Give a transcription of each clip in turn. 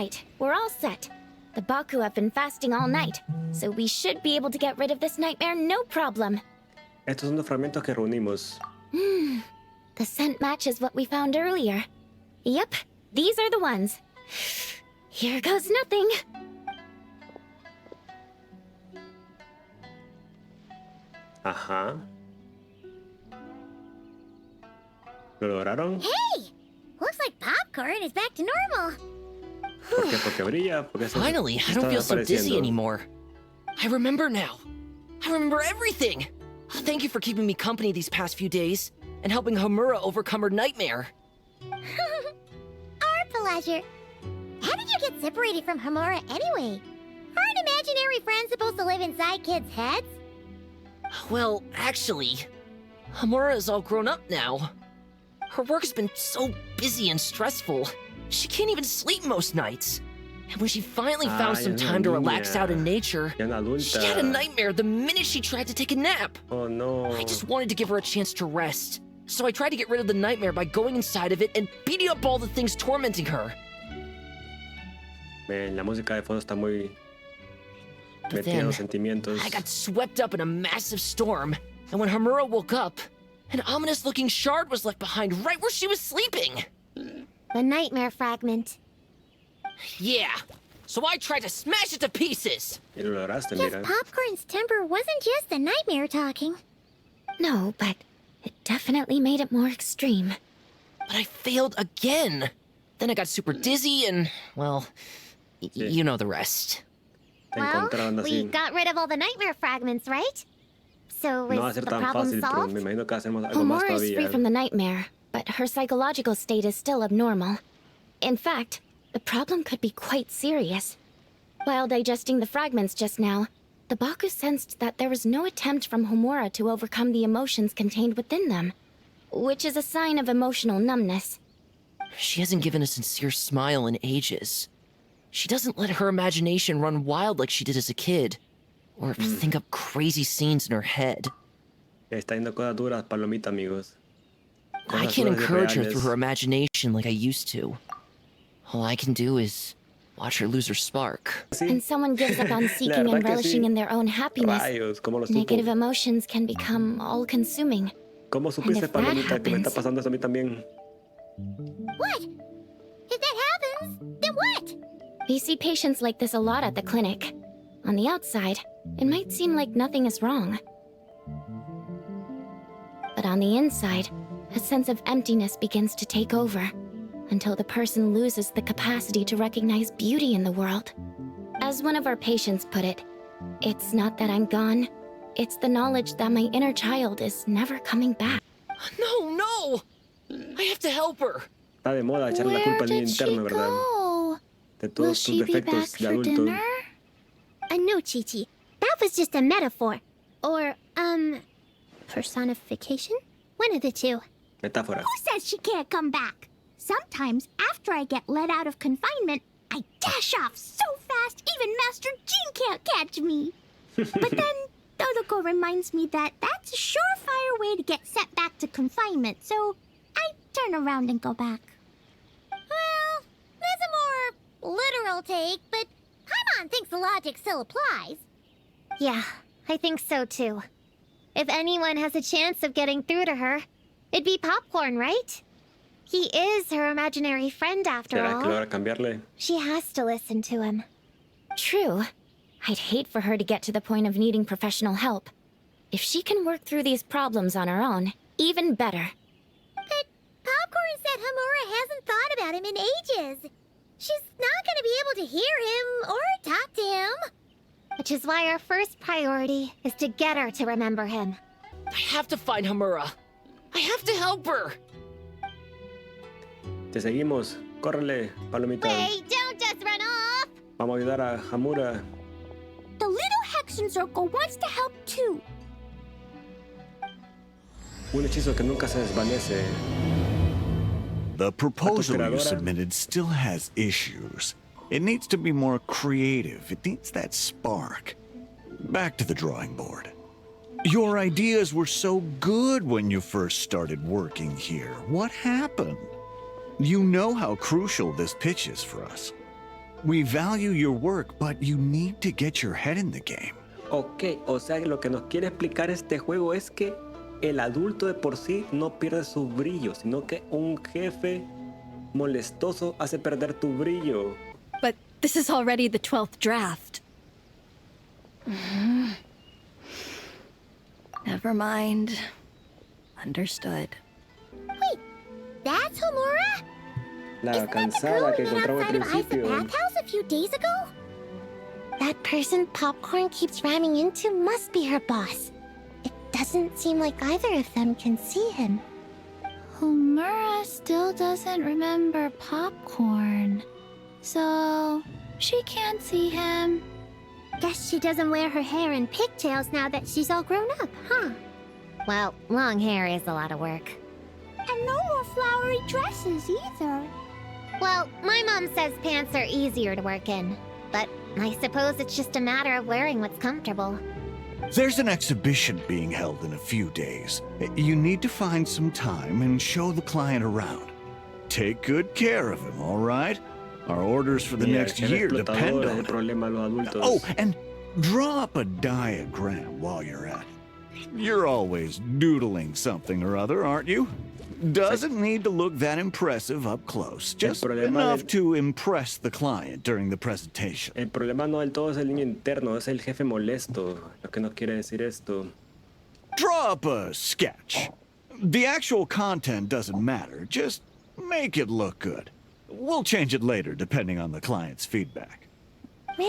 Right, we're all set. The Baku have been fasting all night, so we should be able to get rid of this nightmare no problem. Estos son los fragmentos que reunimos. The scent matches what we found earlier. Yep, these are the ones. Here goes nothing. Ajá. ¿Lo lograron? Hey! Looks like popcorn is back to normal. ¿Por qué? Porque brilla. Porque Finally, I don't feel so dizzy anymore. I remember now. I remember everything. Thank you for keeping me company these past few days and helping Homura overcome her nightmare. Our pleasure. How did you get separated from Homura anyway? Aren't imaginary friends supposed to live inside kids' heads? Well, actually, Homura is all grown up now. Her work's been so busy and stressful. She can't even sleep most nights. And when she finally found some time to relax out in nature, she had a nightmare the minute she tried to take a nap. Oh no. I just wanted to give her a chance to rest. So I tried to get rid of the nightmare by going inside of it and beating up all the things tormenting her. Man, la música de fondo está muy But metida en los then, sentimientos. I got swept up in a massive storm, and when Homura woke up, an ominous-looking shard was left behind right where she was sleeping. The nightmare fragment. Yeah, so I tried to smash it to pieces. Y lo lograste, Guess mira. Popcorn's temper wasn't just the nightmare talking. No, but it definitely made it more extreme. But I failed again. Then I got super dizzy and, well, you know the rest. Te Well, encontraron we así. got rid of all the nightmare fragments, right? So No va a is ser the tan problem fácil, pero solved? me imagino que hacemos algo más Homura is free todavía. from the nightmare, but her psychological state is still abnormal. In fact, the problem could be quite serious. While digesting the fragments just now, the Baku sensed that there was no attempt from Homura to overcome the emotions contained within them, which is a sign of emotional numbness. She hasn't given a sincere smile in ages. She doesn't let her imagination run wild like she did as a kid, or think up crazy scenes in her head. Está yendo cosas duras, palomita, amigos. I Cosas can't duras y encourage her reales. through her imagination like I used to. All I can do is watch her lose her spark. Sí. And someone gives up on La seeking verdad and que relishing sí. in their own happiness. Rayos, ¿cómo lo supo? Negative emotions can become all-consuming. ¿Cómo supiste, if that palomita, que me está happens- pasando eso a mí también? What? If that happens, then what? We see patients like this a lot at the clinic. On the outside, it might seem like nothing is wrong. But on the inside, a sense of emptiness begins to take over, until the person loses the capacity to recognize beauty in the world. As one of our patients put it, it's not that I'm gone, it's the knowledge that my inner child is never coming back. No! I have to help her! Está de moda echarle la culpa al niño interno, ¿verdad? go? De Will todos she tus be back defectos de for adulto. dinner? No, Chi-Chi. That was just a metaphor. Or, personification? One of the two. Metáfora. Who says she can't come back? Sometimes, after I get let out of confinement, I dash off so fast even Master Jean can't catch me. But then, Dodoko reminds me that that's a surefire way to get sent back to confinement, so I turn around and go back. Well, that's a more literal take, but Paimon thinks the logic still applies. Yeah, I think so too. If anyone has a chance of getting through to her, it'd be Popcorn, right? He is her imaginary friend after ¿Será que all. logra cambiarle? She has to listen to him. True. I'd hate for her to get to the point of needing professional help. If she can work through these problems on her own, even better. But Popcorn said Homura hasn't thought about him in ages. She's not going to be able to hear him or talk to him. Which is why our first priority is to get her to remember him. I have to find Homura. I have to help her! Te seguimos. Córrele, palomita. Wait, don't just run off! Vamos a ayudar a Hamura. The little Hexenzirkel wants to help too. Un hechizo que nunca se desvanece. The proposal you creadora. submitted still has issues. It needs to be more creative. It needs that spark. Back to the drawing board. Your ideas were so good when you first started working here. What happened? You know how crucial this pitch is for us. We value your work, but you need to get your head in the game. Ok, o sea que lo que nos quiere explicar este juego es que el adulto de por sí no pierde su brillo, sino que un jefe molestoso hace perder tu brillo. But this is already the 12th draft. Never mind. Understood. Wait, that's Homura? La Isn't that the girl cansada que we met encontramos al outside of I's the principio. bathhouse a few days ago? That person Popcorn keeps ramming into must be her boss. It doesn't seem like either of them can see him. Homura still doesn't remember Popcorn. So, she can't see him. Guess she doesn't wear her hair in pigtails now that she's all grown up, huh? Well, long hair is a lot of work. And no more flowery dresses either. Well, my mom says pants are easier to work in. But I suppose it's just a matter of wearing what's comfortable. There's an exhibition being held in a few days. You need to find some time and show the client around. Take good care of him, all right? Our orders for the Mira, next el jefe year depend explotador es on el it. problema de los adultos. Oh, and draw up a diagram while you're at it. You're always doodling something or other, aren't you? Doesn't need to look that impressive up close. Just problema enough del- to impress the client during the presentation. El problema no del todo es el niño interno, es el jefe molesto. Lo que nos quiere decir esto. Draw up a sketch. The actual content doesn't matter. Just make it look good. We'll change it later, depending on the client's feedback. Man,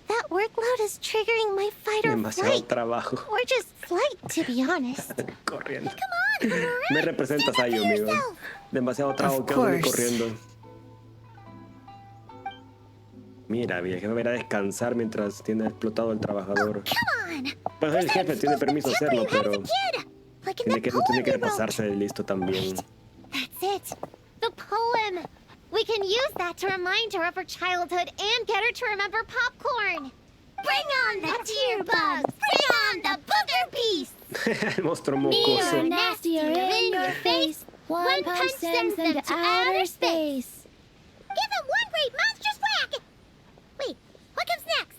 that workload is triggering my fight or Demasiado flight. trabajo. Or just flight, to be honest. Corriendo. Come on, Homura. Me representas Stand up ahí, for amigo. yourself. Demasiado trabajo Of que ando course. corriendo. Mira, el jefe va a ir a descansar mientras tiene explotado el trabajador. Come on. Pues el jefe tiene permiso de hacerlo, pero Like in tiene that que, poem tiene que you wrote. pasarse de listo también. That's it. The poem. We can use that to remind her of her childhood and get her to remember Popcorn. Bring on the tear bugs. Bring on the booger beast. El monstruo Neater, mocoso. nastier in your face. One punch sends them to outer space. Give him one great monstrous whack. Wait, what comes next?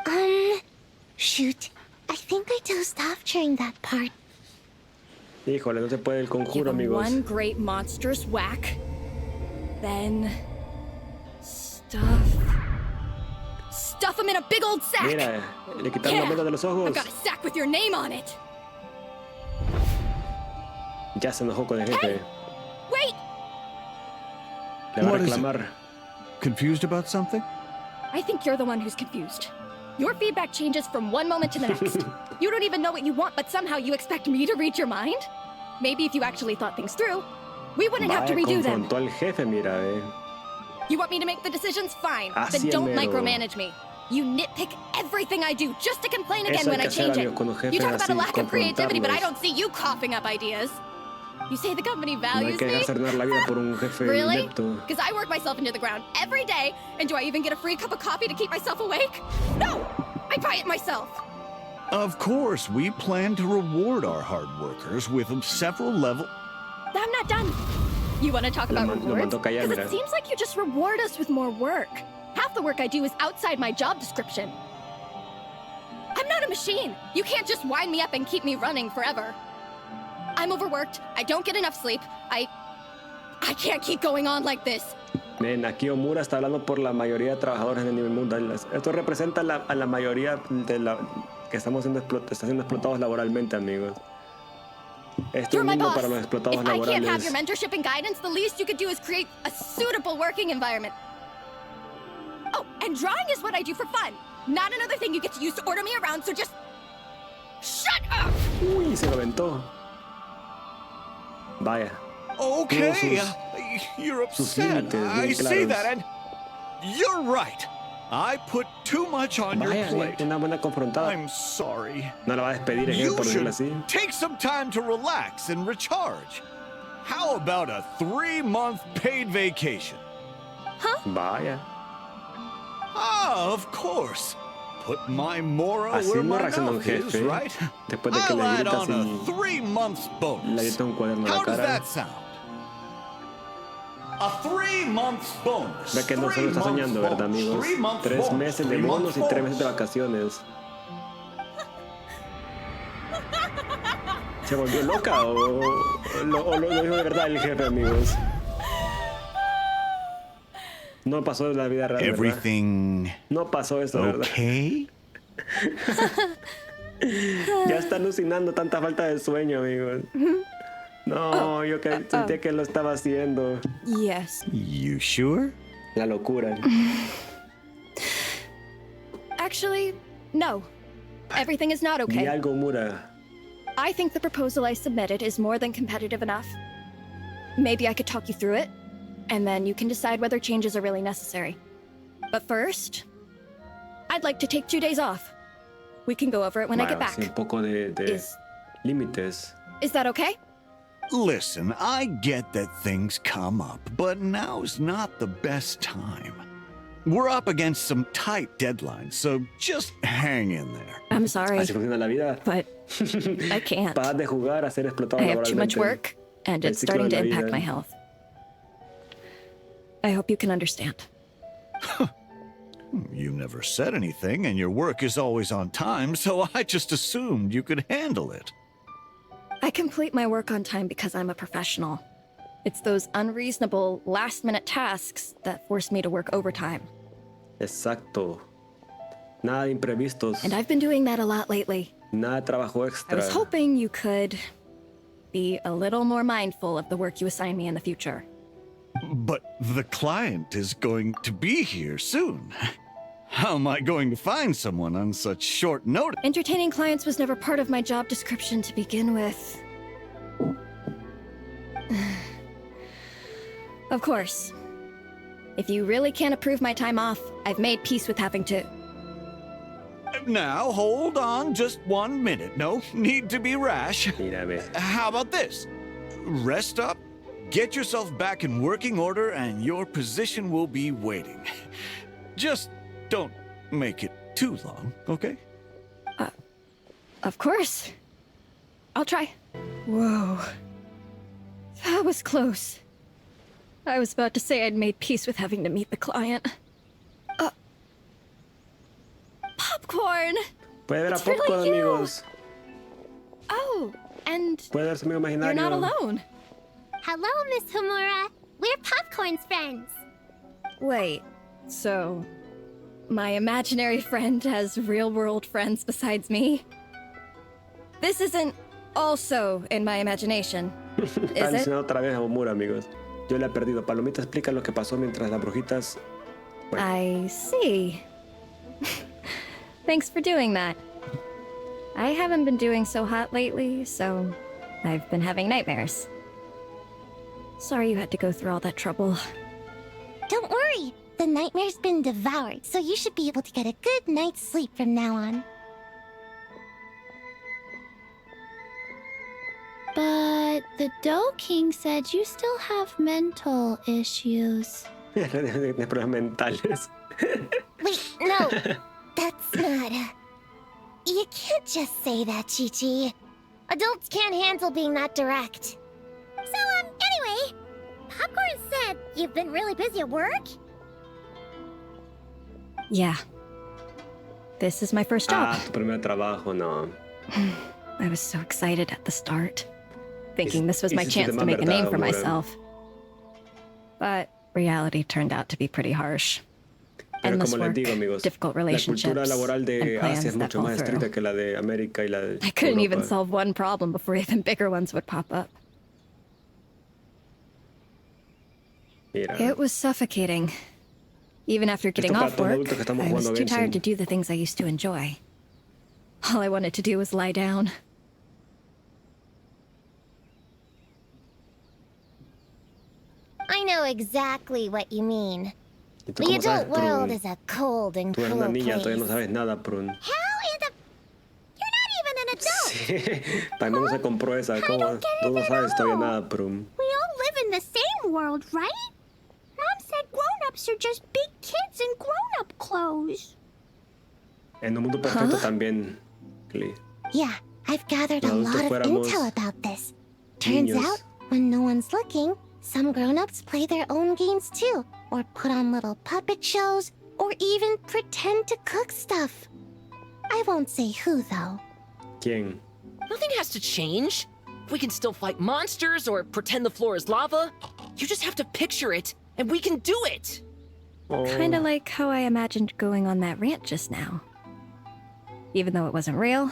Sayu? Shoot. I think I dozed off during that part. Híjole, no se puede el Give conjuro, him amigos. one great monstrous whack. Then... Stuff him in a big old sack! Mira, le quitaron la venda de los I've ojos. got a sack with your name on it! Ya se enojó con el jefe. Wait! Le va a What is it? reclamar. Confused about something? I think you're the one who's confused. Your feedback changes from one moment to the next. You don't even know what you want, but somehow you expect me to read your mind? Maybe if you actually thought things through, we wouldn't have to Vaya, redo them. confrontó al jefe, mira, You want me to make the decisions? Fine. Así Then es don't mero. micromanage me. You nitpick everything I do just to complain again Eso when hay I que hacer, change amigos, con los it. jefes You talk about a así, lack of creativity, but I confrontarlos. don't see you coughing up ideas. You say the company No hay values que me? dejarse arruinar la vida por un jefe Really? inepto. Because I work myself into the ground every day, and do I even get a free cup of coffee to keep myself awake? No! I buy it myself. Of course, we plan to reward our hard workers with several level... I'm not done. You want to talk about Lo rewards? mandó callar, Because mira. it seems like you just reward us with more work. Half the work I do is outside my job description. I'm not a machine. You can't just wind me up and keep me running forever. I'm overworked. I don't get enough sleep. I can't keep going on like this. Ven, aquí Omura está hablando por la mayoría de trabajadores en el nivel mundial. Esto representa a la mayoría de la que estamos siendo está siendo explotados laboralmente, amigos. Esto You're es my mismo boss. para los explotados If I can't have laborales. your mentorship and guidance, the least you could do is create a suitable working environment. Oh, and drawing is what I do for fun. Not another thing you get to use to order me around, so just... Shut up! Uy, se lo aventó. Vaya. Okay, Sus- you're sus upset. límites I bien see claros. that, and you're right. I put too much on your Vaya, plate. una buena confrontada. I'm sorry. No la va a despedir el jefe You por decirlo should así. take some time to relax and recharge. How about a 3-month paid vacation? Vaya. Ah, of course. Put my moral Así where no my reacciona un mouth is, jefe. right? Después de que I'll le add gritas on a y 3 months le bonus. gritas un cuaderno a How la does cara. that sound? A 3-month bonus. Ve que no se lo está soñando, ¿verdad, amigos? 3 meses de bonos y 3 meses de vacaciones. ¿Se volvió loca o lo dijo de verdad el jefe, amigos? No pasó en la vida real, ¿verdad? Everything No pasó eso, ¿verdad? okay? Ya está alucinando tanta falta de sueño, amigos. No, yo que sentía que lo estaba haciendo. Yes. You sure? La locura. Actually, no. Everything is not Di okay. algo, Mura. I think the proposal I submitted is more than competitive enough. Maybe I could talk you through it, and then you can decide whether changes are really necessary. But first, I'd like to take 2 days off. We can go over it when I get back. Sí, un poco de Is- límites. Is that okay? Listen, I get that things come up, but now's not the best time. We're up against some tight deadlines, so just hang in there. I'm sorry, Así funciona la vida. but I can't. Paras de jugar a ser explotado I have too much laboralmente. work, and El it's ciclo starting de to la impact vida. my health. I hope you can understand. You never said anything, and your work is always on time, so I just assumed you could handle it. I complete my work on time because I'm a professional. It's those unreasonable, last-minute tasks that force me to work overtime. Exacto. Nada de imprevistos. And I've been doing that a lot lately. Nada de trabajo I extra. was hoping you could be a little more mindful of the work you assign me in the future. But the client is going to be here soon. How am I going to find someone on such short notice? Entertaining clients was never part of my job description to begin with. Of course. If you really can't approve my time off, I've made peace with having to. Now, hold on just 1 minute. No need to be rash. Mírame. How about this? Rest up, get yourself back in working order, and your position will be waiting. Just don't make it too long, okay? Of course. I'll try. Whoa. That was close. I was about to say I'd made peace with having to meet the client. Popcorn! Puede ver a It's really popcorn, you. amigos. Oh, and Puede ver su amigo you're imaginario. not alone. Hello, Miss Homura. We're Popcorn's friends. Wait, so my imaginary friend has real-world friends besides me? This isn't also in my imagination, Está is it? alucinado otra vez a Omura, amigos. Yo le he perdido. Palomita explica lo que pasó mientras las brujitas. I see. Thanks for doing that. I haven't been doing so hot lately, so I've been having nightmares. Sorry you had to go through all that trouble. Don't worry. The nightmare's been devoured, so you should be able to get a good night's sleep from now on. But the Doe King said you still have mental issues. Tiene problemas mentales. Wait, no. That's not. You can't just say that, Chi-Chi. Adults can't handle being that direct. So, anyway, Popcorn said you've been really busy at work? Yeah. This is my first job. Ah, tu primer trabajo, no. I was so excited at the start, thinking this was my Hiciste chance to más make a name verdad, for Mora. myself. But reality turned out to be pretty harsh. Pero Endless como les work, digo, amigos, difficult la relationships, cultura laboral de and plans Asia es that mucho fall más through. estricta que la de América y la de I couldn't even Europa. solve one problem before even bigger ones would pop up. Mira, It was suffocating. Even after getting para off todos work, adultos que estamos I was jugando too Genshin. tired to do the things I used to enjoy. All I wanted to do was lie down. I know exactly what you mean. ¿y tú The cómo sabes, adult world Prune? is a cold and Tú eres una cruel niña, todavía no place. sabes nada, Prune. How in the... You're not even an adult! Sí, también no se compró esa. ¿Cómo? don't get Tú it no at sabes todavía all. nada, Prune. We all live in the same world, right? Mom said grown-ups are just big kids in grown-up clothes. En un mundo perfecto también, Glee. Yeah, I've gathered a Los adultos lot of fuéramos intel about this. Turns niños. out, when no one's looking, Some grown-ups play their own games too, or put on little puppet shows, or even pretend to cook stuff. I won't say who, though. ¿Quién? Nothing has to change. We can still fight monsters or pretend the floor is lava. You just have to picture it, and we can do it! Oh, Kinda like how I imagined going on that rant just now. Even though it wasn't real,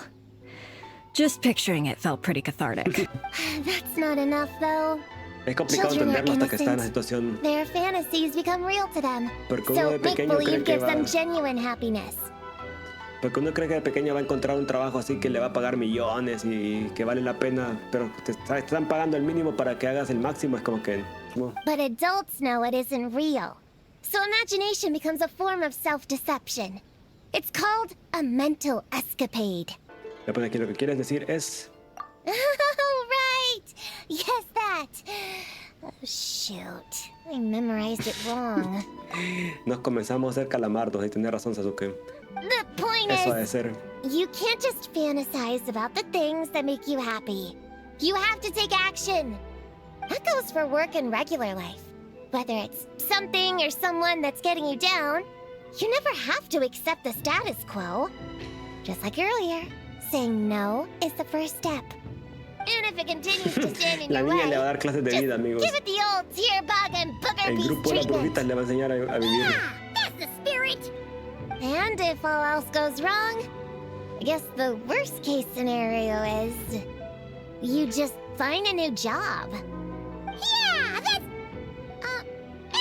just picturing it felt pretty cathartic. That's not enough, though. es complicado Children are entenderlo hasta que está en la innocent. situación. Their fantasies become real to them. Porque uno So de pequeño cree make-believe que gives va... them genuine happiness. Porque uno cree que de pequeño va a encontrar un trabajo así que le va a pagar millones y que vale la pena, pero te están pagando el mínimo para que hagas el máximo, es como que... no. But adults know it isn't real. So imagination becomes a form of self-deception. It's called a mental escapade. Le pone aquí lo que quieres decir es... Oh, right! Yes, that! Oh, shoot. I memorized it wrong. Nos comenzamos a hacer calamardos y tenés razón, Sasuke. The point Eso ha de is, ser. you can't just fantasize about the things that make you happy. You have to take action. That goes for work and regular life. Whether it's something or someone that's getting you down, you never have to accept the status quo. Just like earlier, saying no is the first step. And if it continues to stand in La your niña way, le va a dar clases de just vida, amigos. give it the old tear bug and booger El beast grupo de las treatment. brujitas le va a enseñar a vivir. Yeah, that's the spirit. And if all else goes wrong, I guess the worst case scenario is you just find a new job. Yeah, that's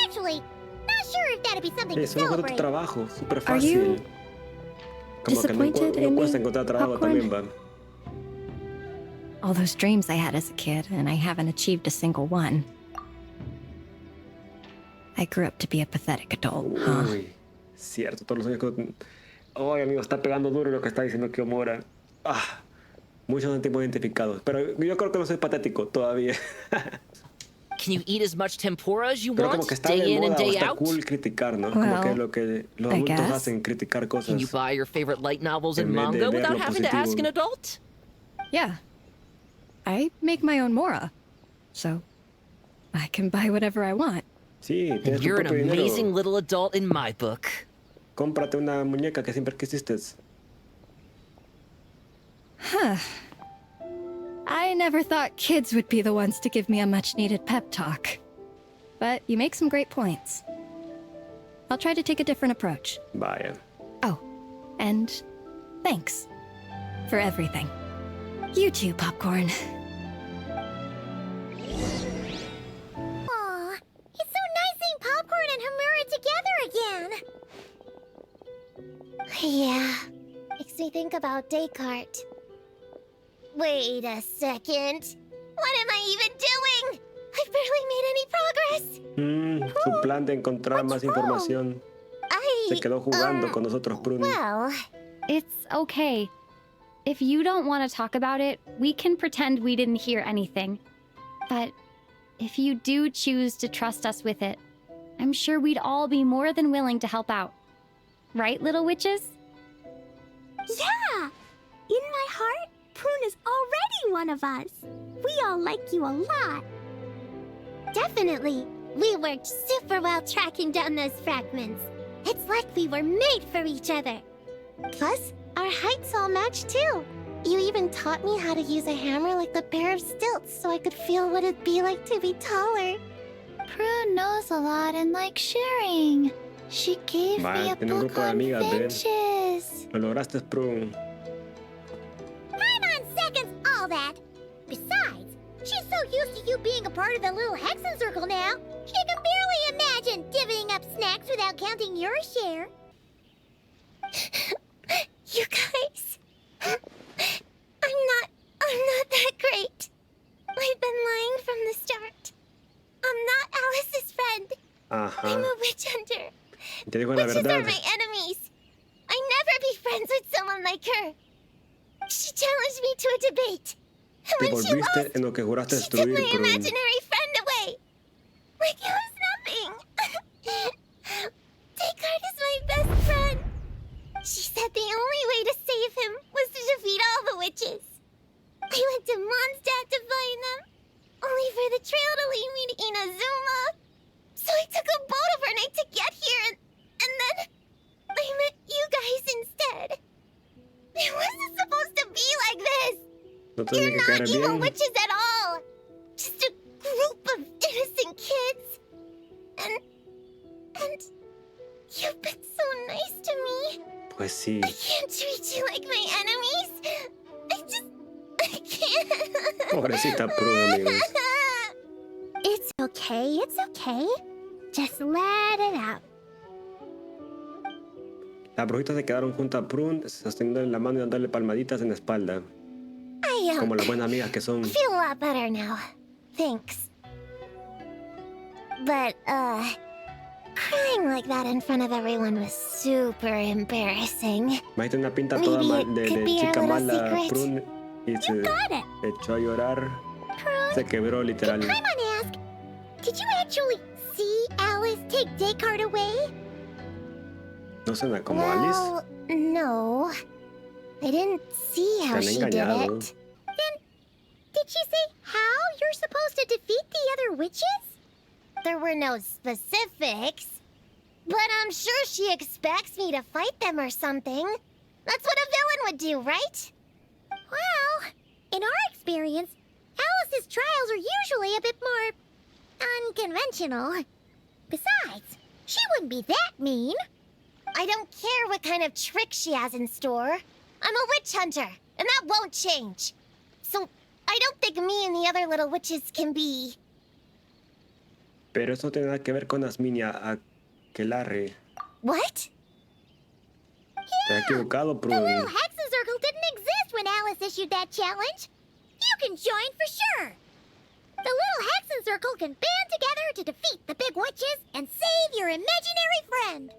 actually not sure if that'd be something to Es solo tu celebrate. trabajo, súper Are you fácil. Como que no, disappointed no in cuesta me, encontrar trabajo Popcorn? también, va. All those dreams I had as a kid, and I haven't achieved a single one. I grew up to be a pathetic adult, huh? Uy, cierto, todos los años que... Ay, amigo, está pegando duro lo que está diciendo Kiyomura. Ah, muchos nos sentimos identificados, pero yo creo que no soy patético todavía. Can you eat as much tempura as you Pero como want, que está day de in and moda o day está out? cool criticar, ¿no? Como que Well, lo que los I adultos guess. hacen, criticar Can cosas. you buy your favorite light novels and En vez de manga ver without lo having to ask positivo. an adult? Yeah. I make my own mora, so I can buy whatever I want. Sí, tienes tu You're an propio dinero. amazing little adult in my book. Cómprate una muñeca que siempre quisiste. I never thought kids would be the ones to give me a much-needed pep talk. But you make some great points. I'll try to take a different approach. Vaya. Oh, and thanks for everything. You too, Popcorn. Aw, it's so nice seeing Popcorn and Hamura together again. Yeah, makes me think about Descartes. Wait a second. What am I even doing? I've barely made any progress. Su plan de encontrar What's más información. Se quedó jugando con nosotros, Prune. Well, It's okay. If you don't want to talk about it, we can pretend we didn't hear anything. But if you do choose to trust us with it, I'm sure we'd all be more than willing to help out. Right, little witches? yeah. In my heart, Prune is already one of us. We all like you a lot. Definitely. We worked super well tracking down those fragments. It's like we were made for each other. Plus, our heights all match too. You even taught me how to use a hammer like a pair of stilts so I could feel what it'd be like to be taller. Prune knows a lot and likes sharing. She gave Vale, me a tiene un book grupo de on amigas, ¿ven? finches. Lo lograste, Prune. Hang on seconds, all that. Besides, she's so used to you being a part of the little Hexenzirkel now, she can barely imagine divvying up snacks without counting your share. You guys, I'm not that great. I've been lying from the start. I'm not Alice's friend. I'm Ajá. a witch hunter. Te digo la Witches are verdad. my enemies. I never be friends with someone like her. She challenged me to a debate. Te And when she volviste lost, en lo que juraste she took destruir, my Prune. imaginary friend away. Like it was nothing. Descartes is my best friend. She said the only way to save him was to defeat all the witches. I went to Mondstadt to find them, only for the trail to lead me to Inazuma. No te tiene You're que caer not evil bien. witches at all. Just a group of innocent kids. And you've been so nice to me. Pues sí. I can't treat you like my enemies. I can't. Pobrecita Prune, amigos. It's okay, it's okay. Just let it out. Las brujitas se quedaron junto a Prune, sosteniéndole la mano y dándole palmaditas en la espalda. Como las buenas amigas que son. I feel a lot better now. Thanks. But, crying like that in front of everyone was super embarrassing. Imagínate una pinta toda Maybe mal, it could de be our chica little mala, secret. Prune, y se Got it. echó a llorar. Se quebró literal. I want to ask, did you actually see Alice take Descartes away? No suena como Alice. Well, no. I didn't see how Te han she did engañado. it. Then, did she say how you're supposed to defeat the other witches? There were no specifics. But I'm sure she expects me to fight them or something. That's what a villain would do, right? Well, in our experience, Alice's trials are usually a bit more unconventional. Besides, she wouldn't be that mean. I don't care what kind of trick she has in store. I'm a witch hunter, and that won't change. So, I don't think me and the other little witches can be... Pero eso no tiene nada que ver con las Miniaquelarre. What? Te has equivocado, The Prune. little Hexenzirkel didn't exist when Alice issued that challenge. You can join for sure. The little Hexenzirkel can band together to defeat the big witches and save your imaginary friend.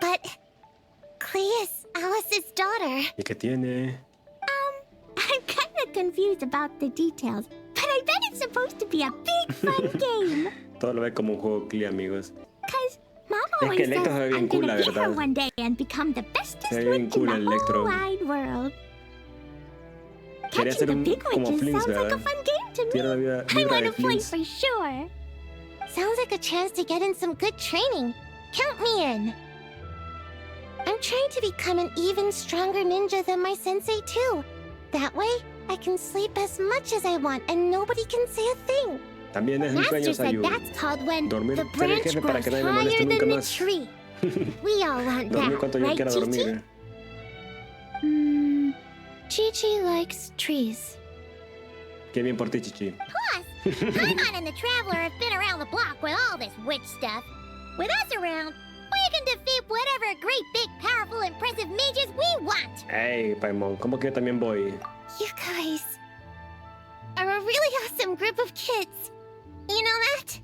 But Clea is Alice's daughter. ¿Y qué tiene? I'm kind of confused about the details, but I bet it's supposed to be a big fun game. Todo lo ve como un juego Clee, amigos. Cause Mama Es always que says Electro se ve bien I'm cool, gonna la be her verdad. one day and become the bestest Se ve bien witch cool in el the Electro. whole wide world. Quería Catching ser the un, big como witches Flings, sounds like a ¿verdad? fun game to me. Tiene la vida I vibra want de to play Flings. for sure. Sounds like a chance to get in some good training. Count me in. I'm trying to become an even stronger ninja than my sensei too. That way, I can sleep as much as I want and nobody can say a thing. También es mi Master sueño, said Sayu. that's called when Dormir, the ser el branch jefe para grows que nadie me moleste higher nunca than the más. tree. We all want Dormir that, cuanto yo right, quiera Chi-Chi? dormir. Chi-Chi likes trees. Qué bien por ti, Chichi. Plus, Paimon and the Traveler have been around the block with all this witch stuff. With us around, we can defeat whatever great, big, powerful, impressive mages we want. Hey, Paimon, ¿cómo que yo también voy? You guys are a really awesome group of kids. You know that?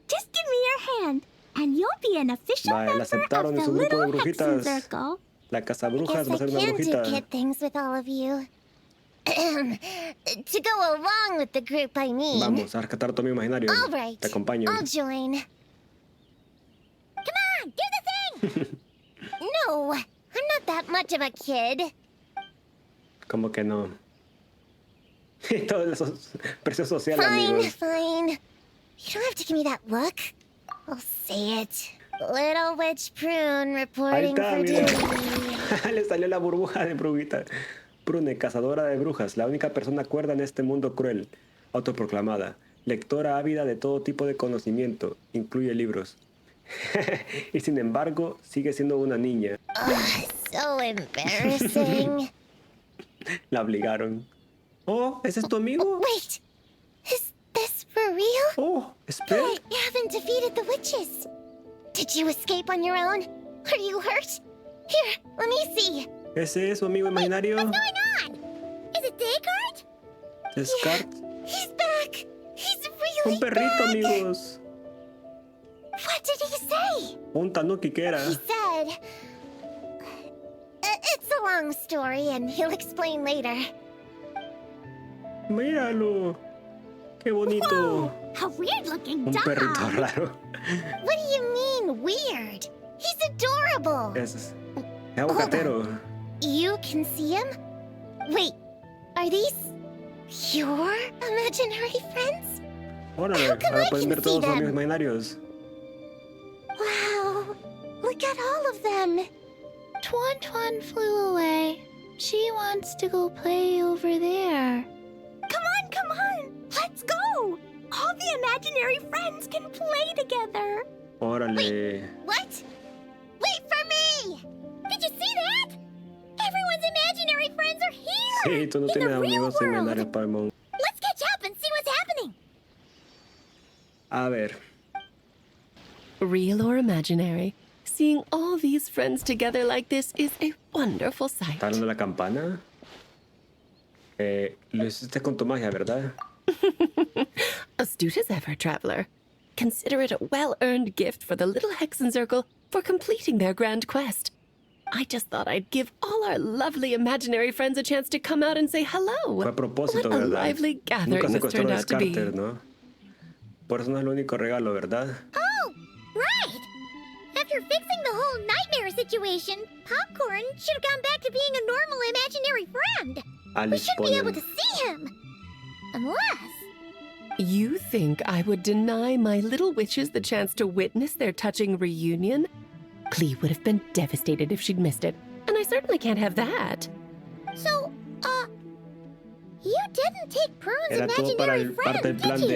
Just give me your hand, and you'll be an official Vale, la member aceptaron of en the su grupo de little brujitas. Hexenzirkel. La casa brujas Guess va a I ser una can do brujita. kid things with all of you. To go along with the group, I mean. Vamos a rescatar todo mi imaginario. All right. Te acompaño. I'll join. Come on, do the thing! No, I'm not that much of a kid. Como que no. Todo eso es presión social, Fine, amigos. fine. You don't have to give me that look. I'll say it. Little Witch Prune Ahí reporting está, for mira. duty. Le salió la burbuja de brujita. Prune, cazadora de brujas, la única persona cuerda en este mundo cruel. Autoproclamada. Lectora ávida de todo tipo de conocimiento. Incluye libros. Y sin embargo, sigue siendo una niña. Ugh, so embarrassing. La obligaron. Oh, ¿ese es tu amigo? Wait, is this for real? Oh, espera. I haven't defeated the witches. Did you escape on your own? Are you hurt? Here, let me see. ¿Ese es su amigo imaginario? What's going on? Is it Descartes? Descartes. He's back. He's really Un perrito, back. amigos. What did he say? Un tanuki que era. He said... It's a long story, and he'll explain later. Míralo. Qué bonito. A weird-looking Un dog. perrito raro. What do you mean, weird? He's adorable. Es aguacatero. You can see him? Wait, are these your imaginary friends? Órale, How come ahora I pueden can ver see todos sus them? amigos imaginarios. Wow, look at all of them. Tuan Tuan flew away. She wants to go play over there. Come on! Let's go! All the imaginary friends can play together. Órale. What? Wait for me! Did you see that? Everyone's imaginary friends are here! Sí, tú no in tienes the real amigos imaginarios, world. Paimon. Let's catch up and see what's happening. A ver. Real or imaginary, seeing all these friends together like this is a wonderful sight. ¿Está hablando de la campana? Lo hiciste con tu magia, ¿verdad? Astute as ever, traveler. Consider it a well-earned gift for the little Hexenzirkel for completing their grand quest. I just thought I'd give all our lovely imaginary friends a chance to come out and say hello. Fue a propósito, What a ¿verdad? lively Nunca gathering this secuestró turned a out to be. Descartes, ¿no? Por eso no es el único regalo, ¿verdad? Oh, right! After fixing the whole nightmare situation, Popcorn should have gone back to being a normal imaginary friend. We Alice should be able Ponen. to see him. Unless... You think I would deny my little witches the chance to witness their touching reunion? Clee would have been devastated if she'd missed it, and I certainly can't have that. So, you didn't take Prune's Era todo para imaginary parte del friend, plan did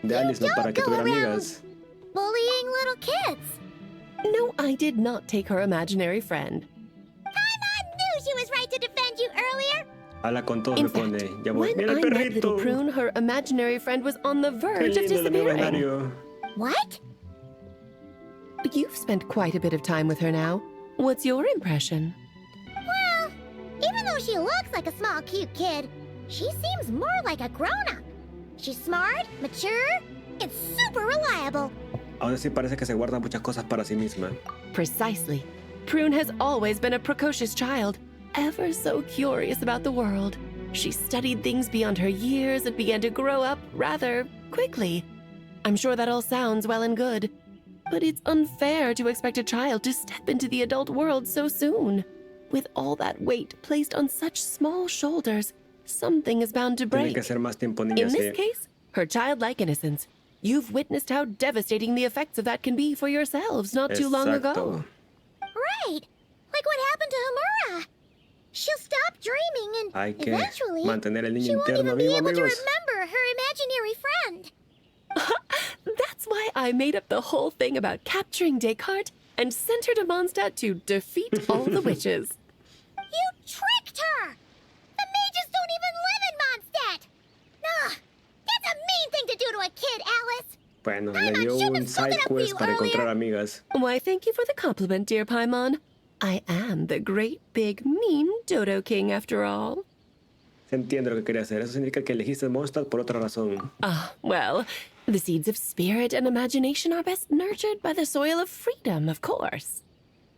you? de Alice, ¿no? Para que Don't go tuviera around amigas. bullying little kids. No, I did not take her imaginary friend. Paimon knew she was right to defend you earlier. Habla con todos, In me pone. fact, Ya voy. when ¡Mira el I met little perrito! Prune, her imaginary friend was on the ¡Qué verge of lindo el amigo disappearing. imaginario! What? You've spent quite a bit of time with her now. What's your impression? Well, even though she looks like a small, cute kid, she seems more like a grown-up. She's smart, mature, and super reliable. Aún así parece que se guarda muchas cosas para sí misma. Precisely. Prune has always been a precocious child, ever so curious about the world. She studied things beyond her years and began to grow up rather quickly. I'm sure that all sounds well and good, but it's unfair to expect a child to step into the adult world so soon. With all that weight placed on such small shoulders, something is bound to Tiene break. que ser más tiempo, niña, In sí. this case, her childlike innocence. You've witnessed how devastating the effects of that can be for yourselves not too long ago. Exacto. Right. Like what happened to Hamura. She'll stop dreaming and Hay que eventually mantener el niño she won't interno even be vivo, able to amigos. remember her imaginary friend. That's why I made up the whole thing about capturing Descartes and sent her to Mondstadt to defeat all the witches. You tricked her! The mages don't even live in Mondstadt! Ugh, that's a mean thing to do to a kid, Alice! Bueno, Paimon le dio shouldn't un have spoken side up for quest you para encontrar earlier. amigas. Why, thank you for the compliment, dear Paimon. I am the great, big, mean Dodo King, after all. Se entiende lo que quería hacer. Eso significa que elegiste Mondstadt por otra razón. Ah, well, the seeds of spirit and imagination are best nurtured by the soil of freedom, of course.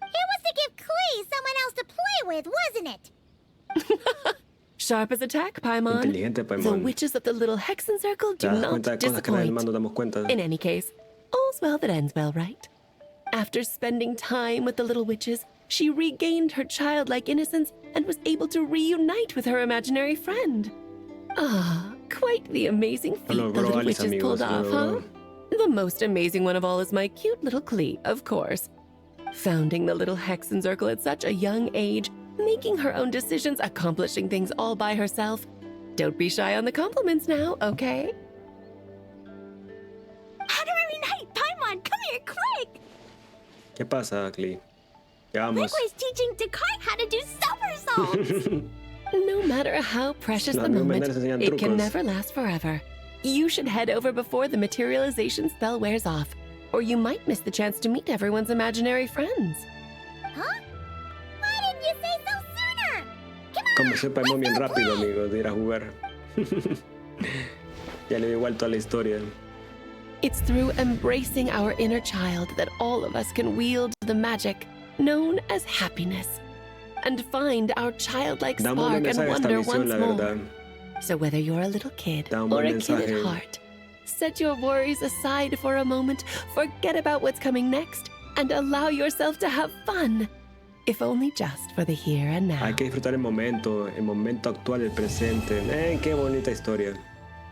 It was to give Clee someone else to play with, wasn't it? Sharp as a tack, Paimon. Inteligente, The Paimon. witches of the little Hexenzirkel Te do das not cuenta de cosas que nadie más disappoint. nos damos cuenta. In any case, all's well that ends well, right? After spending time with the little witches, she regained her childlike innocence and was able to reunite with her imaginary friend. Ah, quite the amazing feat Lo the logró little Alice, witches amigos. pulled Lo off, huh? logró. The most amazing one of all is my cute little Clee, of course. Founding the little Hexenzirkel at such a young age, making her own decisions, accomplishing things all by herself. Don't be shy on the compliments now, okay? Honorary Knight, Paimon, come here quick! ¿Qué pasa, Clee? Ya vamos. Likewise teaching Descartes how to do somersaults! No matter how precious No, the a mí me moment, enseñan it can trucos. never last forever. You should head over before the materialization spell wears off, or you might miss the chance to meet everyone's imaginary friends. Huh? Why didn't you say so sooner? Come on! Como sepa, Paimon bien let's go rápido, play. amigos, de ir a jugar. Ya le dio igual toda la historia. It's through embracing our inner child that all of us can wield the magic known as happiness and find our childlike Da un buen spark and mensaje esta wonder misión, once la more. verdad. So whether you're a little kid Da un or buen a kid at mensaje. heart, set your worries aside for a moment, forget about what's coming next, and allow yourself to have fun. If only just for the here and now. Hay que disfrutar el momento actual, el presente. Qué bonita historia.